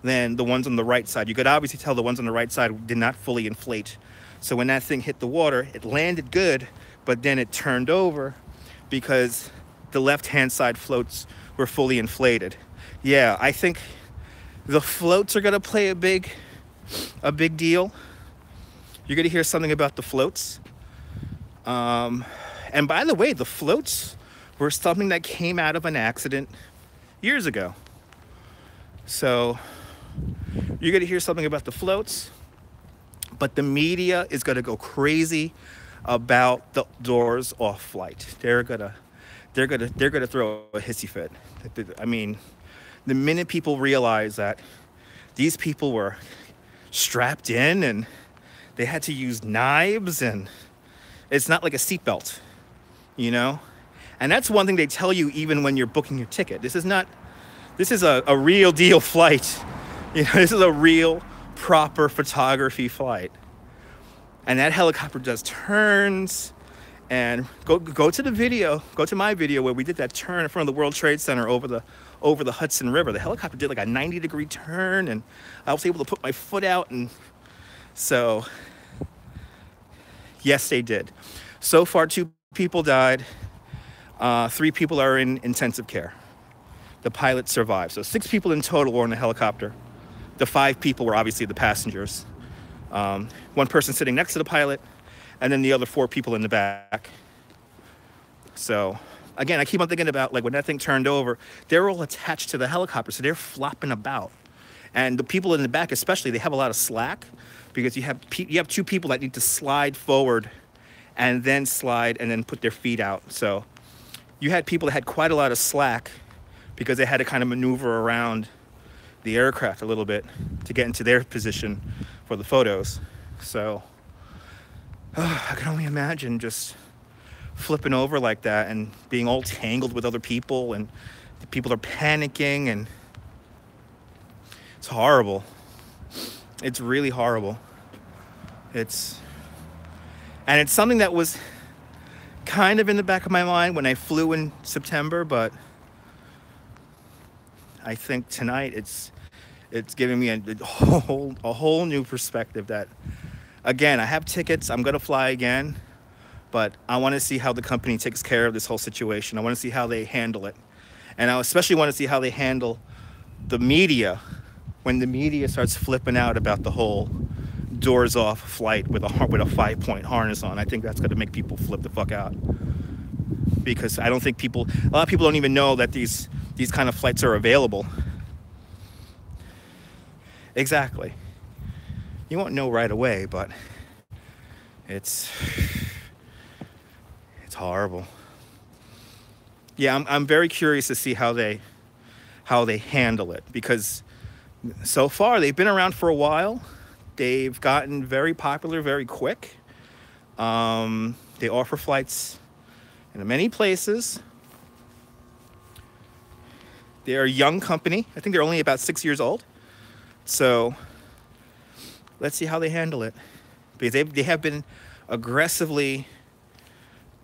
than the ones on the right side. You could obviously tell the ones on the right side did not fully inflate. So when that thing hit the water, it landed good, but then it turned over because the left-hand side floats were fully inflated. Yeah, I think the floats are gonna play a big deal. You're gonna hear something about the floats. And by the way, the floats were something that came out of an accident years ago. So you're gonna hear something about the floats, but the media is gonna go crazy about the doors off flight. They're gonna throw a hissy fit. I mean, the minute people realize that these people were strapped in and they had to use knives, and it's not like a seatbelt, And that's one thing they tell you even when you're booking your ticket. This is a real deal flight. This is a real proper photography flight. And that helicopter does turns, and go to the video, go to my video where we did that turn in front of the World Trade Center over the Hudson River. The helicopter did like a 90-degree turn, and I was able to put my foot out, and so yes, they did. So far, 2 people died. 3 people are in intensive care. The pilot survived. So 6 people in total were in the helicopter. The 5 people were obviously the passengers. 1 person sitting next to the pilot, and then the other 4 people in the back. So again, I keep on thinking about, like, when that thing turned over, they're all attached to the helicopter, so they're flopping about. And the people in the back especially, they have a lot of slack, because you have 2 people that need to slide forward and then slide and then put their feet out. So you had people that had quite a lot of slack because they had to kind of maneuver around the aircraft a little bit to get into their position for the photos. So I can only imagine just flipping over like that and being all tangled with other people, and the people are panicking, and it's horrible. It's really horrible. It's something that was kind of in the back of my mind when I flew in September, but I think tonight it's giving me a whole new perspective that, again, I have tickets, I'm gonna fly again, but I want to see how the company takes care of this whole situation. I want to see how they handle it. And I especially want to see how they handle the media when the media starts flipping out about the whole doors off flight with a 5-point harness on. I think that's going to make people flip the fuck out, because I don't think a lot of people don't even know that these kind of flights are available. Exactly. You won't know right away, but It's horrible. Yeah, I'm very curious to see how they handle it, because so far they've been around for a while. They've gotten very popular very quick. They offer flights in many places. They're a young company. I think they're only about 6 years old. So let's see how they handle it, because they have been aggressively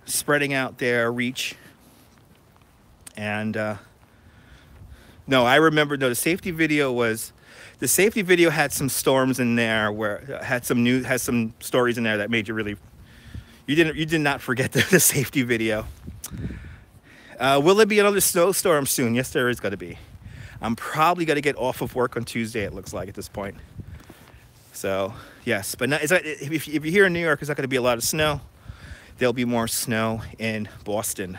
spreading out their reach. And no, I remember, no, the safety video had some storms in there, where had some stories in there that made you really, you did not forget the safety video. Will there be another snowstorm soon? Yes, there is going to be. I'm probably going to get off of work on Tuesday, it looks like, at this point. So yes, but if you're here in New York, it's not going to be a lot of snow. There'll be more snow in Boston.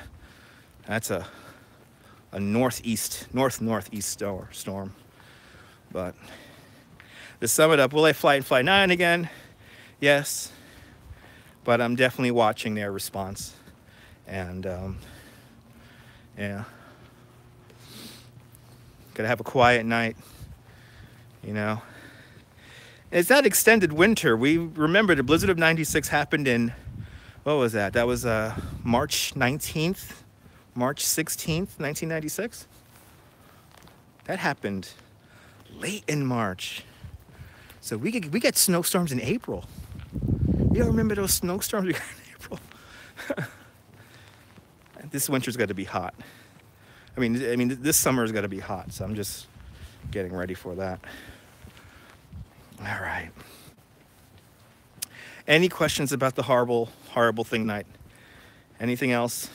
That's a northeast storm. But to sum it up, will I fly in FlyNYON again? Yes, but I'm definitely watching their response. And yeah, gotta have a quiet night, you know. It's that extended winter. We remember the blizzard of '96 happened in, what was that? That was March 16th, 1996. That happened late in March. So we get snowstorms in April. You don't remember those snowstorms we got in April? This winter's got to be hot. I mean, this summer's got to be hot. So I'm just getting ready for that. All right. Any questions about the horrible thing night? Anything else?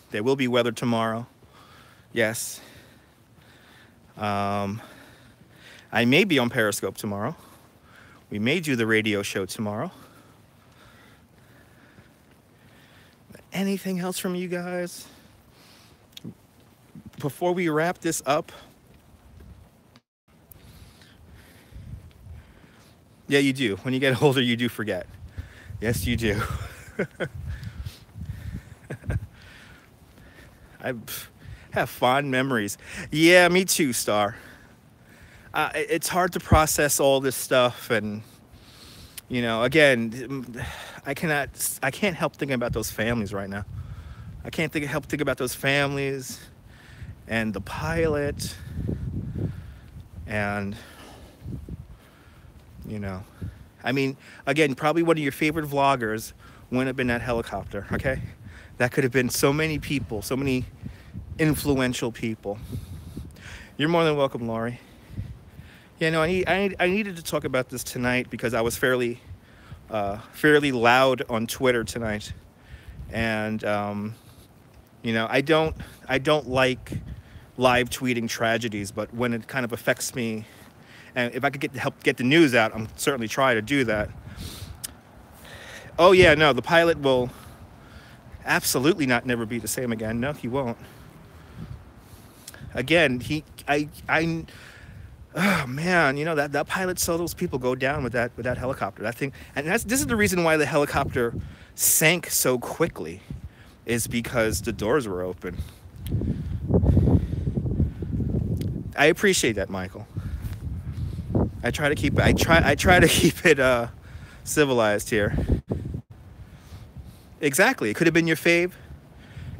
There will be weather tomorrow. Yes. I may be on Periscope tomorrow. We may do the radio show tomorrow. Anything else from you guys? Before we wrap this up. Yeah, you do. When you get older, you do forget. Yes, you do. I have fond memories. Yeah, me too, Star. It's hard to process all this stuff, and you know, again, I can't help thinking about those families right now. I can't help think about those families and the pilot, and you know, I mean, again, probably one of your favorite vloggers wouldn't have been that helicopter. Okay, that could have been so many people, so many influential people. You're more than welcome, Laurie. Yeah, no, I needed to talk about this tonight because I was fairly loud on Twitter tonight, and you know, I don't like live tweeting tragedies, but when it kind of affects me, and if I could help get the news out, I'm certainly trying to do that. Oh yeah, no, the pilot will absolutely never be the same again. No, he won't. Again, oh man, you know, that pilot saw those people go down with that helicopter. That thing, and this is the reason why the helicopter sank so quickly, is because the doors were open. I appreciate that, Michael. I try to keep it civilized here. Exactly. It could have been your fave.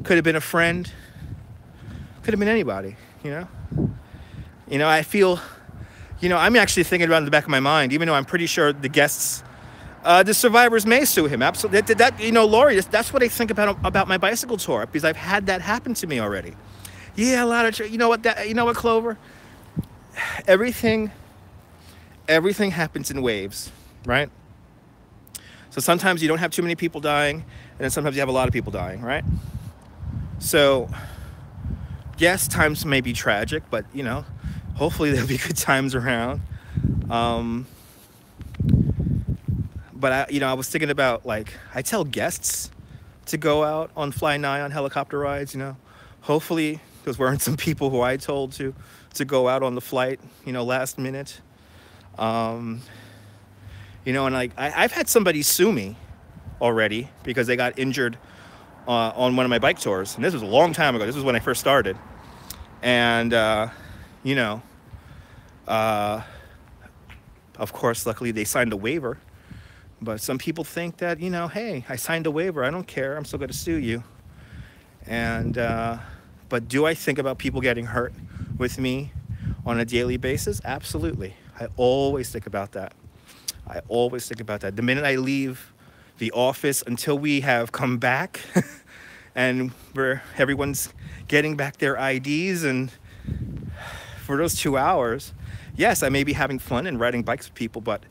Could have been a friend. Could have been anybody, you know? You know, I feel, you know, I'm actually thinking about it in the back of my mind, even though I'm pretty sure the guests, the survivors may sue him. Absolutely. That you know, Laurie, that's what I think about my bicycle tour, because I've had that happen to me already. Yeah, a lot of, you know what, Clover? Everything happens in waves, right? So sometimes you don't have too many people dying, and then sometimes you have a lot of people dying, right? So yes, times may be tragic, but you know, hopefully there'll be good times around. But I was thinking about, like, I tell guests to go out on FlyNYON helicopter rides, you know. Hopefully those weren't some people who I told to go out on the flight, you know, last minute. You know, and like I've had somebody sue me already because they got injured on one of my bike tours. And this was a long time ago. This was when I first started. And, you know, of course, luckily they signed a waiver. But some people think that, you know, hey, I signed a waiver. I don't care. I'm still going to sue you. And, but do I think about people getting hurt with me on a daily basis? Absolutely. I always think about that. I always think about that. The minute I leave the office until we have come back and everyone's getting back their IDs, and for those 2 hours, yes, I may be having fun and riding bikes with people, but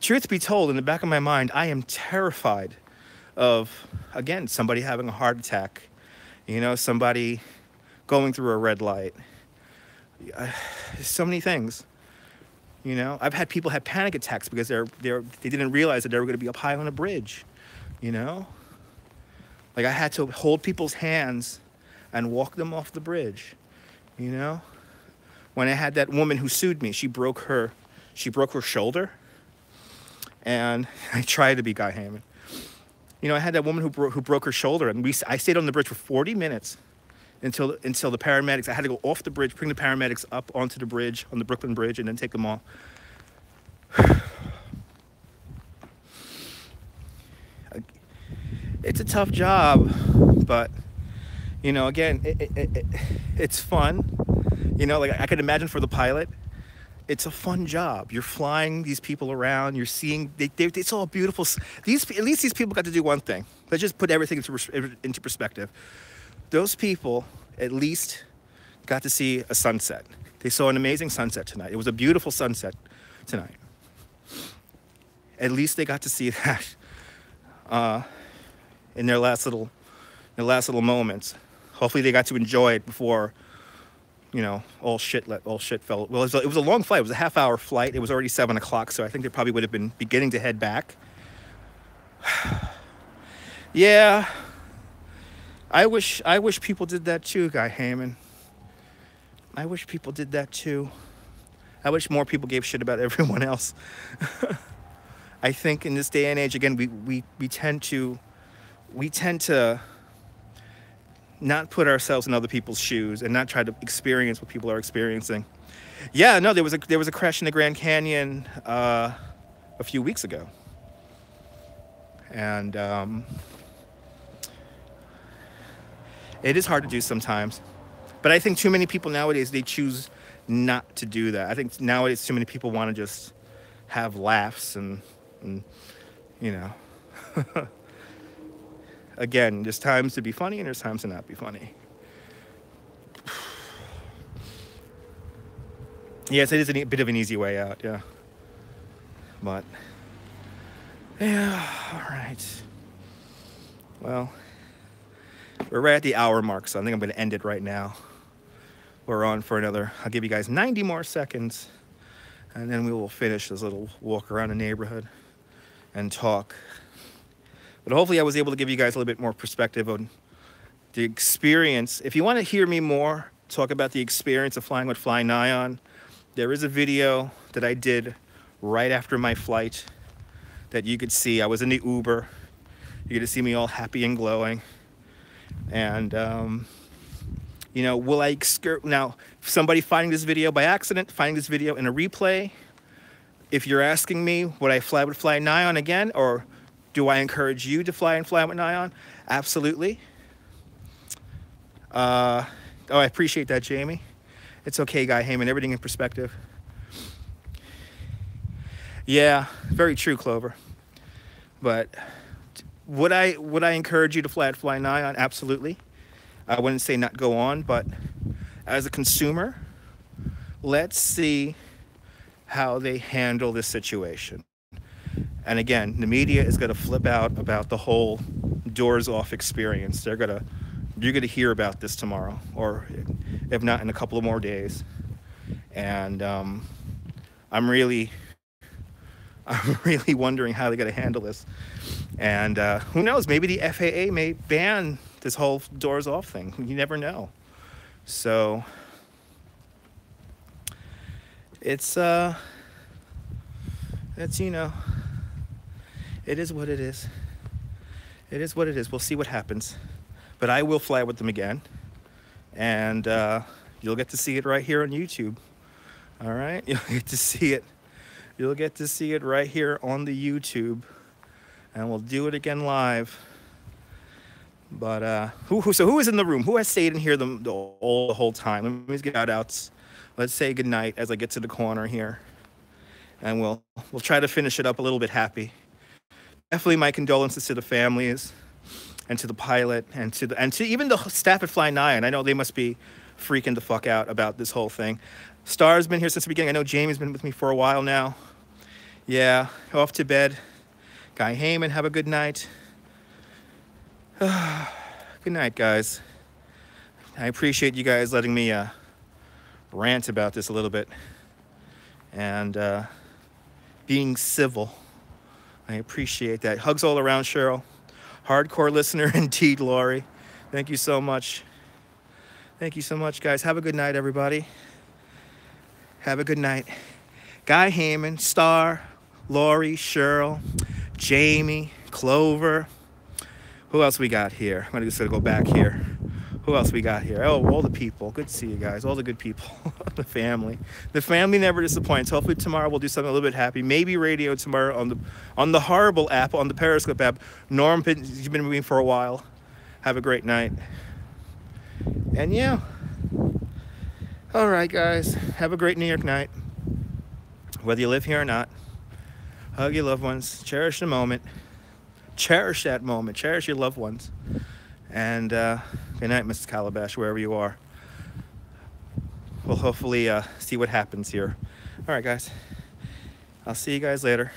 truth be told, in the back of my mind, I am terrified of, again, somebody having a heart attack, you know, somebody going through a red light. So many things. You know, I've had people have panic attacks because they didn't realize that they were going to be up high on a bridge. You know, like I had to hold people's hands and walk them off the bridge. You know, when I had that woman who sued me, she broke her shoulder, and I tried to be Guy Hammond. You know, I had that woman who broke her shoulder, and I stayed on the bridge for 40 minutes until the paramedics. I had to go off the bridge, bring the paramedics up onto the bridge, on the Brooklyn Bridge, and then take them off. It's a tough job, but you know, again, it's fun. You know, like I could imagine for the pilot, it's a fun job. You're flying these people around. You're seeing. It's all beautiful. At least these people got to do one thing. Let's just put everything into perspective. Those people at least got to see a sunset. They saw an amazing sunset tonight. It was a beautiful sunset tonight. At least they got to see that in their last little moments. Hopefully they got to enjoy it before, you know, all shit fell. Well, it was a long flight. It was a half-hour flight. It was already 7 o'clock, so I think they probably would have been beginning to head back. Yeah. I wish people did that too, Guy Hammond. I wish people did that too. I wish more people gave shit about everyone else. I think in this day and age, again, we tend to not put ourselves in other people's shoes and not try to experience what people are experiencing. Yeah, no, there was a crash in the Grand Canyon a few weeks ago, and it is hard to do sometimes. But I think too many people nowadays, they choose not to do that. I think nowadays too many people want to just have laughs and you know. Again, there's times to be funny and there's times to not be funny. Yes, it is a bit of an easy way out, yeah. But, yeah, all right. Well, we're right at the hour mark, so I think I'm going to end it right now. We're on for another, I'll give you guys 90 more seconds, and then we will finish this little walk around the neighborhood and talk. But hopefully I was able to give you guys a little bit more perspective on the experience. If you want to hear me more talk about the experience of flying with FlyNYON, there is a video that I did right after my flight that you could see. I was in the Uber. You get to see me all happy and glowing. And, you know, will I now, somebody finding this video by accident, finding this video in a replay, if you're asking me, would I fly with FlyNYON again, or do I encourage you to fly with NYON? Absolutely. Oh, I appreciate that, Jamie. It's okay, Guy Hammond, everything in perspective. Yeah, very true, Clover. But would I encourage you to fly at FlyNYON? Absolutely. I wouldn't say not go on, but as a consumer, let's see how they handle this situation. And again, the media is going to flip out about the whole doors off experience. You're going to hear about this tomorrow, or if not, in a couple of more days. And I'm really wondering how they're going to handle this. And who knows? Maybe the FAA may ban this whole doors off thing. You never know. So it's you know, it is what it is. It is what it is. We'll see what happens. But I will fly with them again. And you'll get to see it right here on YouTube. All right? You'll get to see it. You'll get to see it right here on the YouTube. And we'll do it again live. But so who is in the room? Who has stayed in here the whole time? Let me get outs. Let's say goodnight as I get to the corner here. And we'll try to finish it up a little bit happy. Definitely my condolences to the families and to the pilot and to even the staff at FlyNYON. I know they must be freaking the fuck out about this whole thing. Star's been here since the beginning. I know Jamie's been with me for a while now. Yeah, off to bed. Guy Heyman, have a good night. Good night, guys. I appreciate you guys letting me rant about this a little bit and being civil. I appreciate that. Hugs all around, Cheryl. Hardcore listener indeed, Lori. Thank you so much. Thank you so much, guys. Have a good night, everybody. Have a good night. Guy Heyman, Star, Lori, Cheryl, Jamie, Clover. Who else we got here? I'm just gonna go back here. Who else we got here? Oh, all the people. Good to see you guys. All the good people. The family. The family never disappoints. Hopefully tomorrow we'll do something a little bit happy. Maybe radio tomorrow on the horrible app, on the Periscope app. Norm, you've been with me for a while. Have a great night. And yeah. All right, guys. Have a great New York night. Whether you live here or not. Hug your loved ones. Cherish the moment. Cherish that moment. Cherish your loved ones. And good night, Mrs. Calabash, wherever you are. We'll hopefully see what happens here. All right, guys. I'll see you guys later.